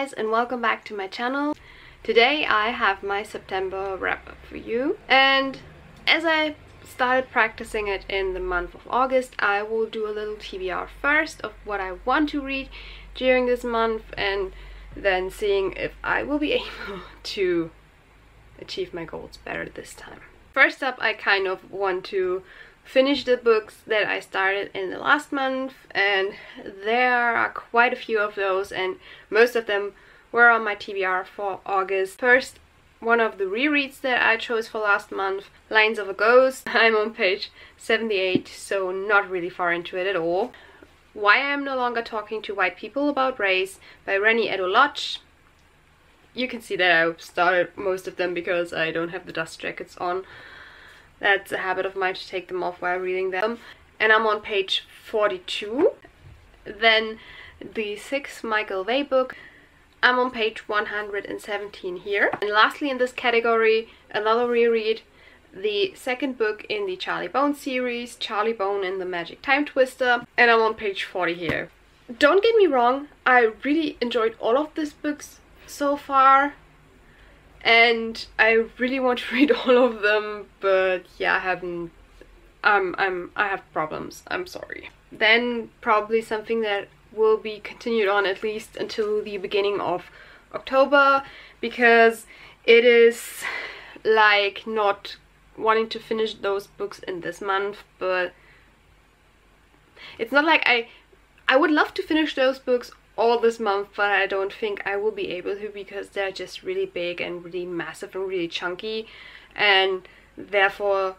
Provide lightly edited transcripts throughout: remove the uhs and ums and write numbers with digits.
guys, and welcome back to my channel. Today I have my September wrap up for you, and as I started practicing it in the month of August, I will do a little TBR first of what I want to read during this month, and then seeing if I will be able to achieve my goals better this time. First up, I kind of want to finish the books that I started in the last month, and there are quite a few of those, and most of them were on my TBR for August. First, one of the rereads that I chose for last month, Lines of a Ghost. I'm on page 78, so not really far into it at all. Why I Am No Longer Talking to White People About Race by Rennie Eddo-Lodge. You can see that I started most of them because I don't have the dust jackets on. That's a habit of mine to take them off while reading them. And I'm on page 42. Then the 6th Michael Vey book. I'm on page 117 here. And lastly in this category, another reread, the second book in the Charlie Bone series, Charlie Bone and the Magic Time Twister. And I'm on page 40 here. Don't get me wrong, I really enjoyed all of these books so far. And I really want to read all of them, but yeah, I haven't. I have problems. I'm sorry. Then probably something that will be continued on at least until the beginning of October, because it is like not wanting to finish those books in this month, but it's not like I would love to finish those books all this month, but I don't think I will be able to, because they're just really big and really massive and really chunky, and therefore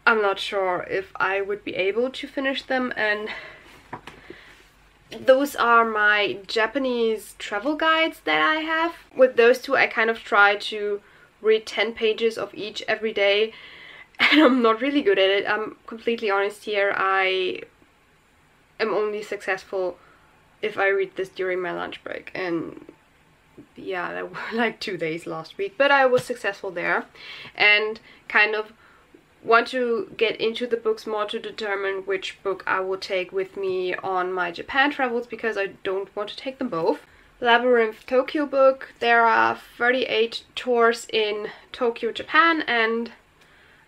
I'm not sure if I would be able to finish them. And those are my Japanese travel guides that I have. With those two I kind of try to read 10 pages of each every day, and I'm not really good at it. I'm completely honest here. I am only successful if I read this during my lunch break, and yeah, that were like 2 days last week, but I was successful there, and kind of want to get into the books more to determine which book I will take with me on my Japan travels, because I don't want to take them both. Labyrinth Tokyo book. There are 38 tours in Tokyo, Japan, and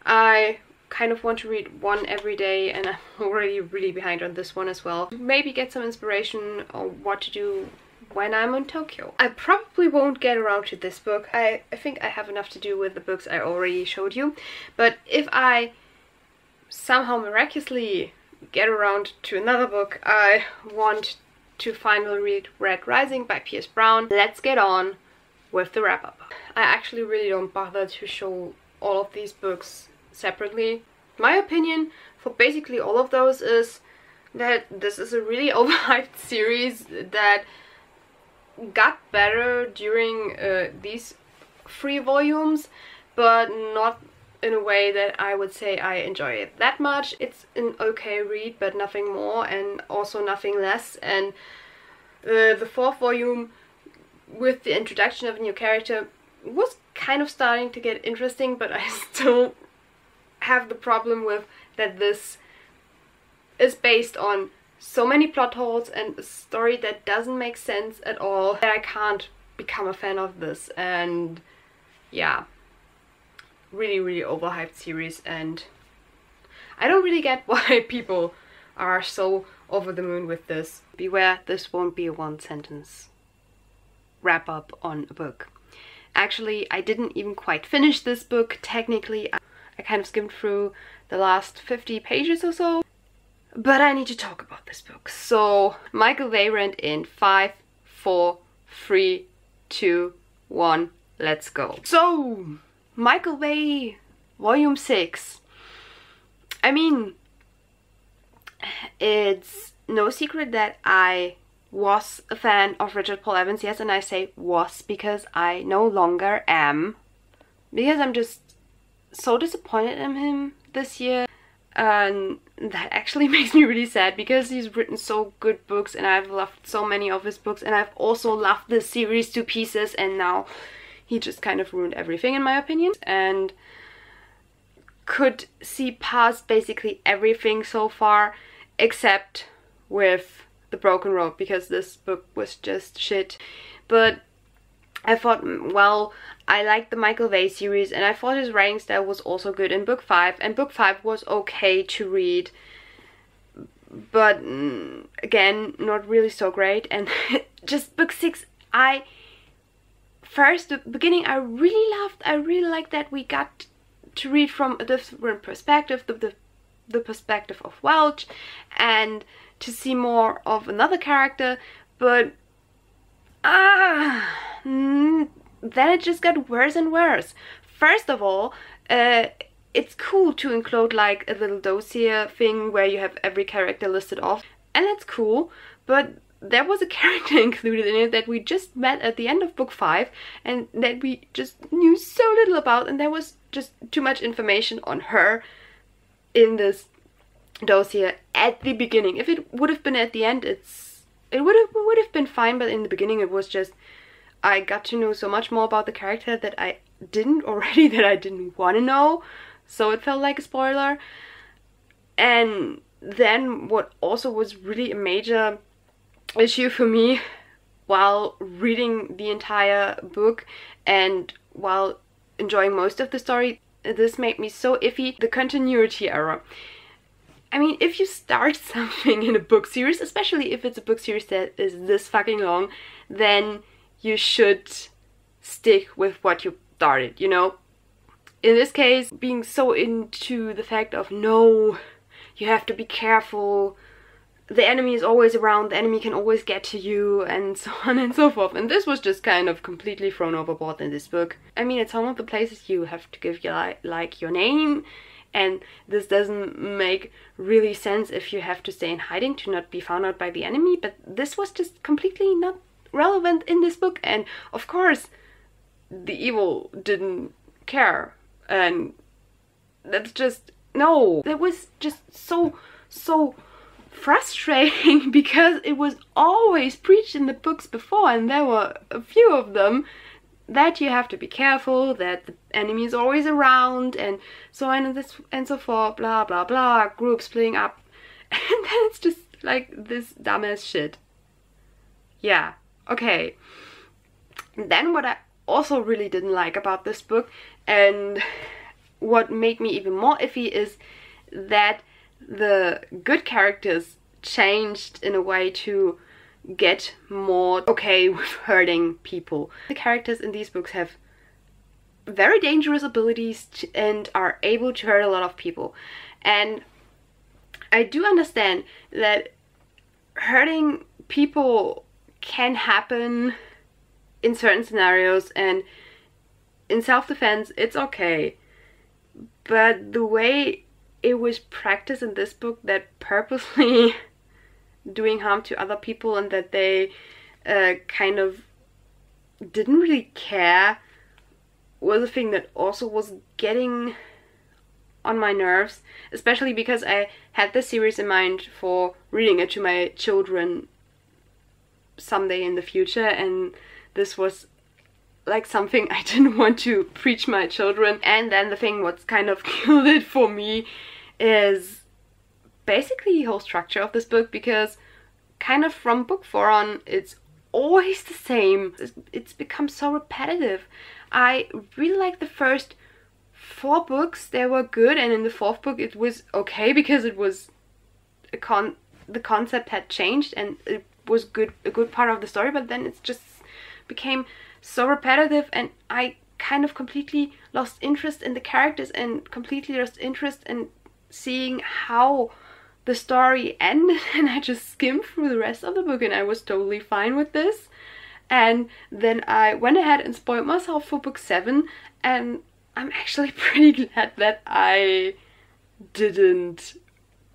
I kind of want to read one every day, and I'm already really behind on this one as well. Maybe get some inspiration on what to do when I'm in Tokyo. I probably won't get around to this book. I think I have enough to do with the books I already showed you, but if I somehow miraculously get around to another book, I want to finally read Red Rising by Pierce Brown. Let's get on with the wrap-up. I actually really don't bother to show all of these books separately. My opinion for basically all of those is that this is a really overhyped series that got better during these 3 volumes, but not in a way that I would say I enjoy it that much. It's an okay read, but nothing more, and also nothing less. And the 4th volume, with the introduction of a new character, was kind of starting to get interesting, but I still have the problem with that this is based on so many plot holes and a story that doesn't make sense at all, that I can't become a fan of this. And yeah, really overhyped series, and I don't really get why people are so over the moon with this. Beware, this won't be a 1-sentence wrap up on a book. Actually, I didn't even quite finish this book technically. I kind of skimmed through the last 50 pages or so, but I need to talk about this book. So, Michael Vey Rant in 5, 4, 3, 2, 1, let's go. So, Michael Vey, Volume 6. I mean, it's no secret that I was a fan of Richard Paul Evans, yes, and I say was because I no longer am, because I'm just so disappointed in him this year, and that actually makes me really sad, because he's written so good books and I've loved so many of his books, and I've also loved this series to pieces, and now he just kind of ruined everything in my opinion, and could see past basically everything so far except with The Broken Road, because this book was just shit. But I thought, well, I liked the Michael Vey series, and I thought his writing style was also good in book 5, and book 5 was okay to read, but again, not really so great. And just book 6, the beginning I really loved. I really liked that we got to read from a different perspective, the perspective of Welch, and to see more of another character, but then it just got worse and worse. First of all, it's cool to include like a little dossier thing where you have every character listed off, and that's cool, but there was a character included in it that we just met at the end of book 5 and that we just knew so little about, and there was just too much information on her in this dossier at the beginning. If it would have been at the end, it would have been fine, but in the beginning it was just, I got to know so much more about the character that I didn't want to know, so it felt like a spoiler. And then what also was really a major issue for me while reading the entire book and while enjoying most of the story, this made me so iffy, the continuity error. I mean, if you start something in a book series, especially if it's a book series that is this fucking long, then you should stick with what you started, you know? In this case, being so into the fact of, no, you have to be careful, the enemy is always around, the enemy can always get to you, and so on and so forth. And this was just kind of completely thrown overboard in this book. I mean, it's one of the places you have to give your, like your name, and this doesn't make really sense if you have to stay in hiding to not be found out by the enemy, but this was just completely not relevant in this book. And of course, the evil didn't care, and that's just, no, that was just so frustrating because it was always preached in the books before, and there were a few of them, that you have to be careful, that the enemy is always around, and so on and so forth, blah blah blah, groups splitting up, and then it's just like this dumbass shit. Yeah, okay. Then what I also really didn't like about this book, and what made me even more iffy, is that the good characters changed in a way to get more okay with hurting people. The characters in these books have very dangerous abilities and are able to hurt a lot of people. And I do understand that hurting people can happen in certain scenarios, and in self-defense it's okay. But the way it was practiced in this book, that purposely doing harm to other people and that they kind of didn't really care, was a thing that also was getting on my nerves, especially because I had this series in mind for reading it to my children someday in the future, and this was like something I didn't want to preach my children. And then the thing what's kind of killed it for me is basically the whole structure of this book, because kind of from book 4 on it's always the same. It's become so repetitive. I really like the first 4 books, they were good, and in the 4th book it was okay because it was the concept had changed and it was a good part of the story, but then it just became so repetitive, and I kind of completely lost interest in the characters and completely lost interest in seeing how the story ended, and I just skimmed through the rest of the book, and I was totally fine with this. And then I went ahead and spoiled myself for book 7, and I'm actually pretty glad that I didn't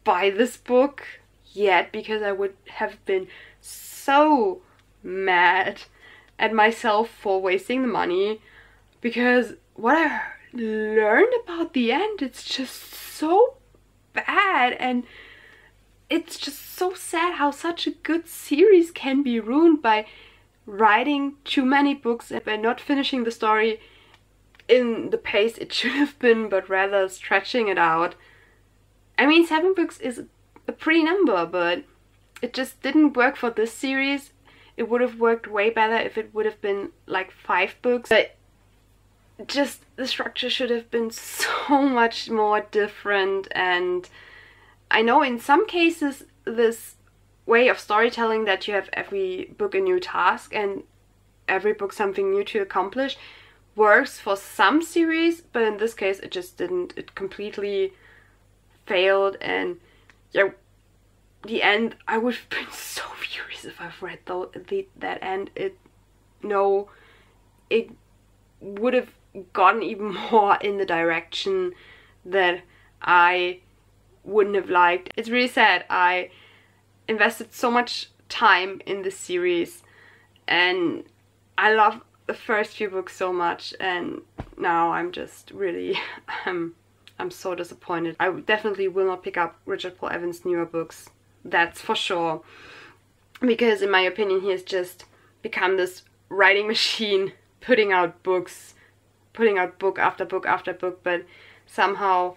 buy this book yet, because I would have been so mad at myself for wasting the money, because what I learned about the end, it's just so bad, and it's just so sad how such a good series can be ruined by writing too many books and by not finishing the story in the pace it should have been, but rather stretching it out. I mean, 7 books is a pretty number, but it just didn't work for this series. It would have worked way better if it would have been like 5 books, but just the structure should have been so much more different. And I know in some cases this way of storytelling that you have every book a new task and every book something new to accomplish works for some series, but in this case it just didn't. It completely failed. And yeah, the end, I would have been so furious if I've read that end. It would have gotten even more in the direction that I wouldn't have liked. It's really sad. I invested so much time in this series and I love the first few books so much, and now I'm just really I'm so disappointed. I definitely will not pick up Richard Paul Evans' newer books, that's for sure, because in my opinion he has just become this writing machine, putting out book after book after book, but somehow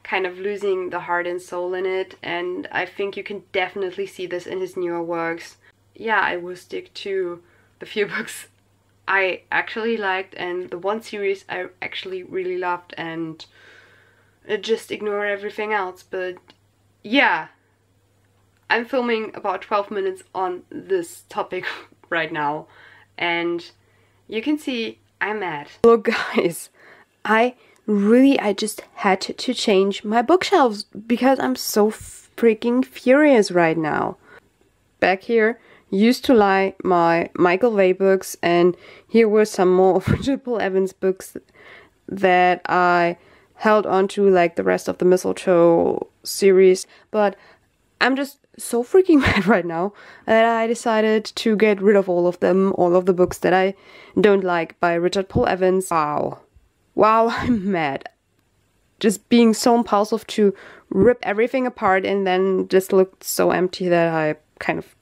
kind of losing the heart and soul in it. And I think you can definitely see this in his newer works. Yeah, I will stick to the few books I actually liked and the one series I actually really loved, and just ignore everything else. But yeah, I'm filming about 12 minutes on this topic right now, and you can see I'm mad. Look guys, I just had to change my bookshelves because I'm so freaking furious right now. Back here used to lie my Michael Vey books, and here were some more of Richard Paul Evans books that I held on to, like the rest of the Mistletoe series. But I'm just so freaking mad right now that I decided to get rid of all of them, all of the books that I don't like by Richard Paul Evans. Wow, I'm mad. Just being so impulsive to rip everything apart, and then just looked so empty that I kind of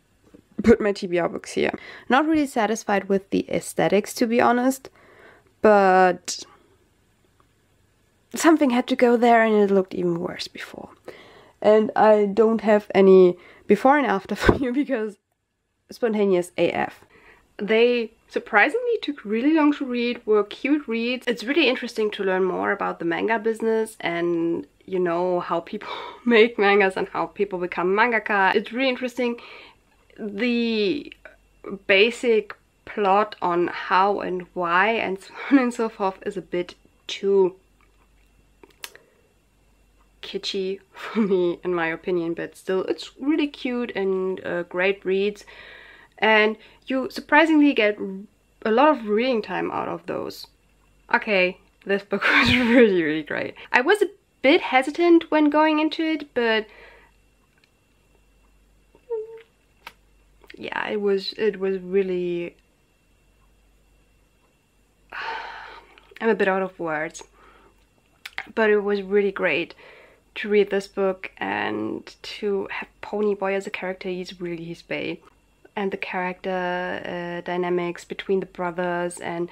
put my TBR books here. Not really satisfied with the aesthetics, to be honest, but something had to go there and it looked even worse before. And I don't have any before and after for you because spontaneous AF. They surprisingly took really long to read, were cute reads. It's really interesting to learn more about the manga business and, you know, how people make mangas and how people become mangaka. It's really interesting. The basic plot on how and why and so on and so forth is a bit too kitschy for me, in my opinion, but still it's really cute and great reads, and you surprisingly get a lot of reading time out of those. Okay, this book was really great. I was a bit hesitant when going into it, but yeah, it was really I'm a bit out of words, but it was really great to read this book and to have Ponyboy as a character. He's really his bae, and the character dynamics between the brothers and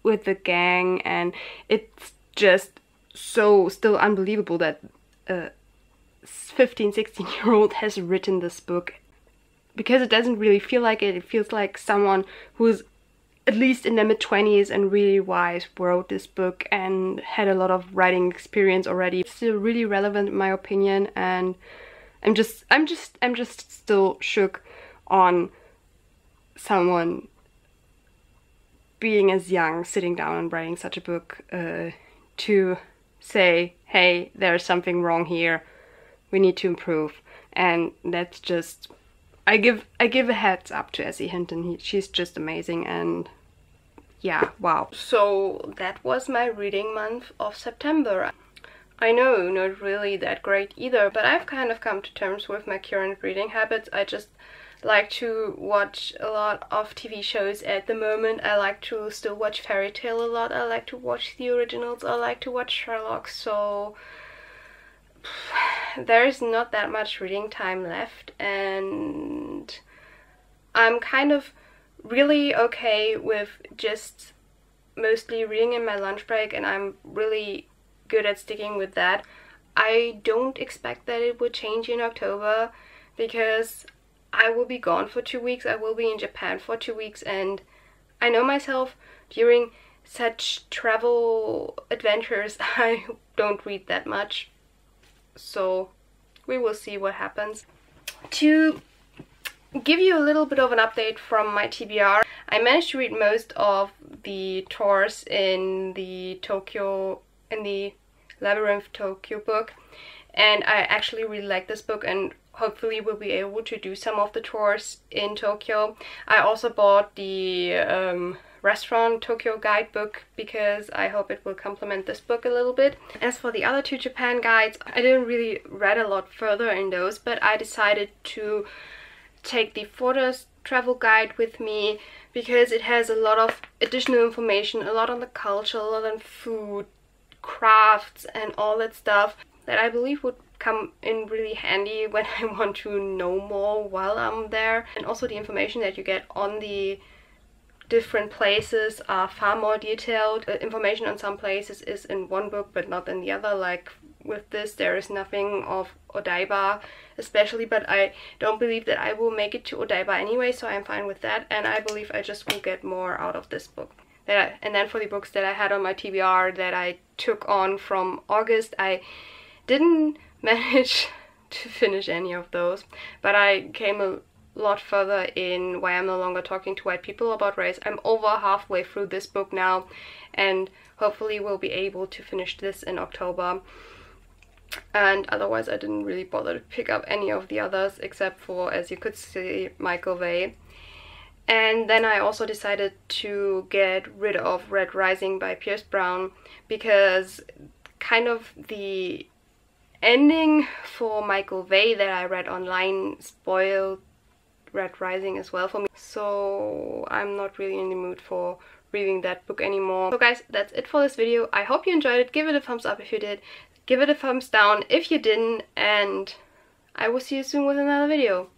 with the gang, and it's just so still unbelievable that a 15-16-year-old has written this book, because it doesn't really feel like it. It feels like someone who's at least in their mid-20s and really wise wrote this book and had a lot of writing experience already. It's still really relevant in my opinion, and I'm just still shook on someone being as young, sitting down and writing such a book, to say, hey, there's something wrong here, we need to improve. And that's just, I give a heads up to Essie Hinton. She's just amazing, and yeah, wow. So that was my reading month of September. I know, not really that great either, but I've kind of come to terms with my current reading habits. I just like to watch a lot of TV shows at the moment. I like to still watch Fairy Tail a lot. I like to watch the originals. I like to watch Sherlock, so there's not that much reading time left, and I'm kind of really okay with just mostly reading in my lunch break, and I'm really good at sticking with that. I don't expect that it would change in October, because I will be gone for 2 weeks. I will be in Japan for 2 weeks, and I know myself, during such travel adventures I don't read that much, so we will see what happens. To give you a little bit of an update from my TBR, I managed to read most of the tours in the Labyrinth Tokyo book, and I actually really like this book, and hopefully we'll be able to do some of the tours in Tokyo. I also bought the restaurant Tokyo guidebook because I hope it will complement this book a little bit. As for the other 2 Japan guides, I didn't really read a lot further in those, but I decided to take the photos travel guide with me because it has a lot of additional information, a lot on the culture, a lot on food, crafts and all that stuff that I believe would come in really handy when I want to know more while I'm there. And also the information that you get on the different places are far more detailed. Information on some places is in one book but not in the other. Like with this, there is nothing of Odaiba especially, but I don't believe that I will make it to Odaiba anyway, so I'm fine with that, and I believe I just will get more out of this book. And then for the books that I had on my TBR that I took on from August, I didn't manage to finish any of those, but I came a lot further in Why I'm No Longer Talking to White People About Race. I'm over halfway through this book now, and hopefully we'll be able to finish this in October. And otherwise I didn't really bother to pick up any of the others except for, as you could see, Michael Vey. And then I also decided to get rid of Red Rising by Pierce Brown because kind of the ending for Michael Vey that I read online spoiled Red Rising as well for me. So I'm not really in the mood for reading that book anymore. So guys, that's it for this video. I hope you enjoyed it. Give it a thumbs up if you did. Give it a thumbs down if you didn't. And I will see you soon with another video.